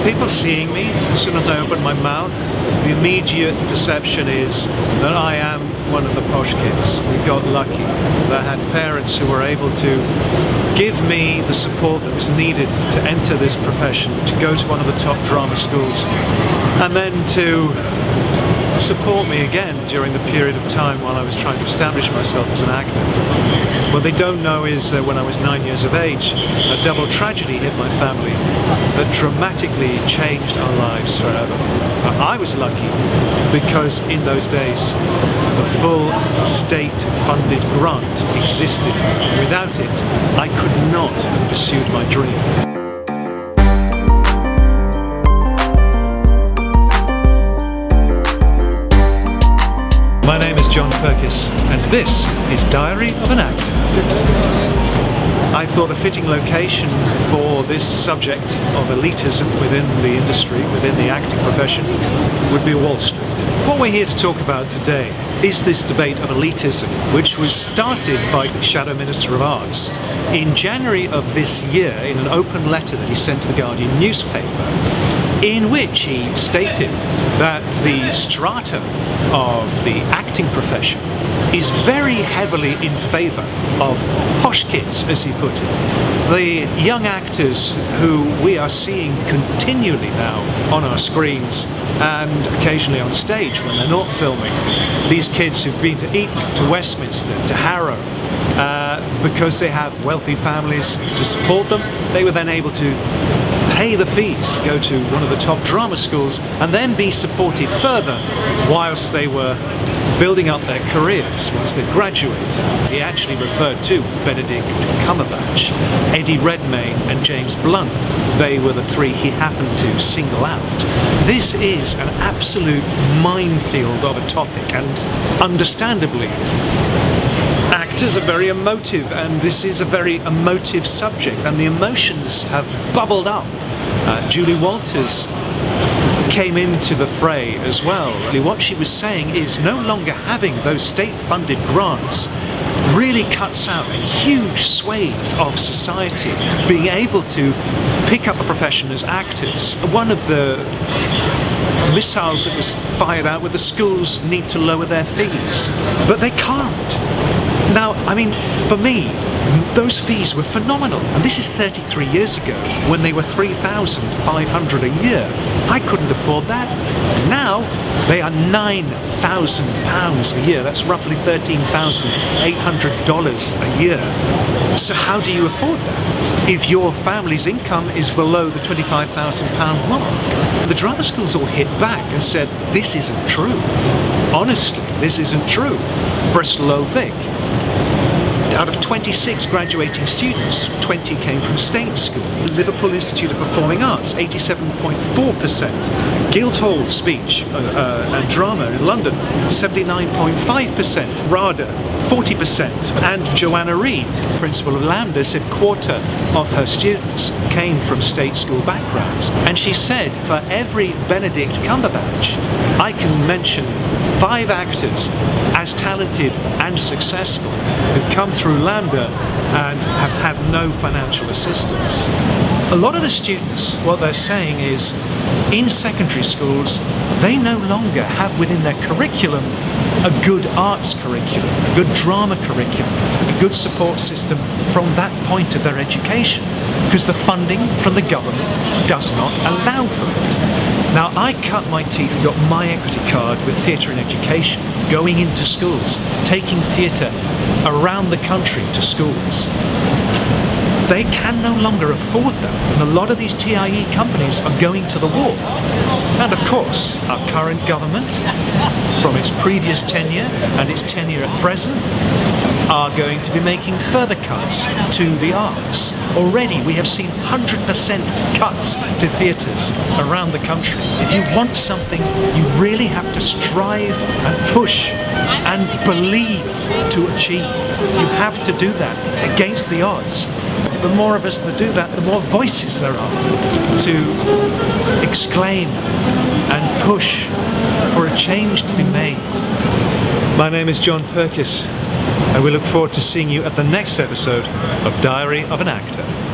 People seeing me, as soon as I open my mouth, the immediate perception is that I am one of the Posh Kids that got lucky, that had parents who were able to give me the support that was needed to enter this profession, to go to one of the top drama schools, and then to support me again during the period of time while I was trying to establish myself as an actor. What they don't know is that when I was 9 years of age, a double tragedy hit my family that dramatically changed our lives forever. I was lucky because in those days the full state-funded grant existed. Without it, I could not have pursued my dream. My name is John Pirkis, and this is Diary of an Actor. I thought a fitting location for this subject of elitism within the industry, within the acting profession, would be Wall Street. What we're here to talk about today is this debate of elitism, which was started by the Shadow Minister of Arts in January of this year in an open letter that he sent to the Guardian newspaper, in which he stated that the strata of the acting profession is very heavily in favour of posh kids, as he put it. The young actors who we are seeing continually now on our screens and occasionally on stage when they're not filming. These kids who've been to Eton, to Westminster, to Harrow, because they have wealthy families to support them, they were then able to pay the fees to go to one of the top drama schools and then be supported further whilst they were building up their careers once they'd graduated. He actually referred to Benedict Cumberbatch, Eddie Redmayne and James Blunt. They were the three he happened to single out. This is an absolute minefield of a topic, and understandably, actors are very emotive, and this is a very emotive subject, and the emotions have bubbled up. Julie Walters came into the fray as well. What she was saying is no longer having those state-funded grants really cuts out a huge swathe of society being able to pick up a profession as actors. One of the missiles that was fired out with the schools need to lower their fees, but they can't. Now, I mean, for me, those fees were phenomenal, and this is 33 years ago when they were $3,500 a year. I couldn't afford that. Now they are £9,000 a year. That's roughly $13,800 a year. So how do you afford that if your family's income is below the £25,000 mark? The drama schools all hit back and said, this isn't true. Honestly, this isn't true. Bristol Old Vic, out of 26 graduating students, 20 came from state school. Liverpool Institute of Performing Arts, 87.4%. Guildhall Speech and Drama in London, 79.5%. RADA, 40%. And Joanna Reid, principal of LAMDA, said quarter of her students came from state school backgrounds. And she said, for every Benedict Cumberbatch, I can mention 5 actors as talented and successful who've come through LAMDA and have had no financial assistance. A lot of the students, what they're saying is, in secondary schools, they no longer have within their curriculum a good arts curriculum, a good drama curriculum, a good support system from that point of their education, because the funding from the government does not allow for it. Now, I cut my teeth and got my equity card with theatre and education, going into schools, taking theatre around the country to schools. They can no longer afford that, and a lot of these TIE companies are going to the wall. And of course, our current government, from its previous tenure and its tenure at present, are going to be making further cuts to the arts. Already we have seen 100% cuts to theatres around the country. If you want something, you really have to strive and push and believe to achieve. You have to do that against the odds. The more of us that do that, the more voices there are to exclaim and push for a change to be made. My name is John Pirkis. And we look forward to seeing you at the next episode of Diary of an Actor.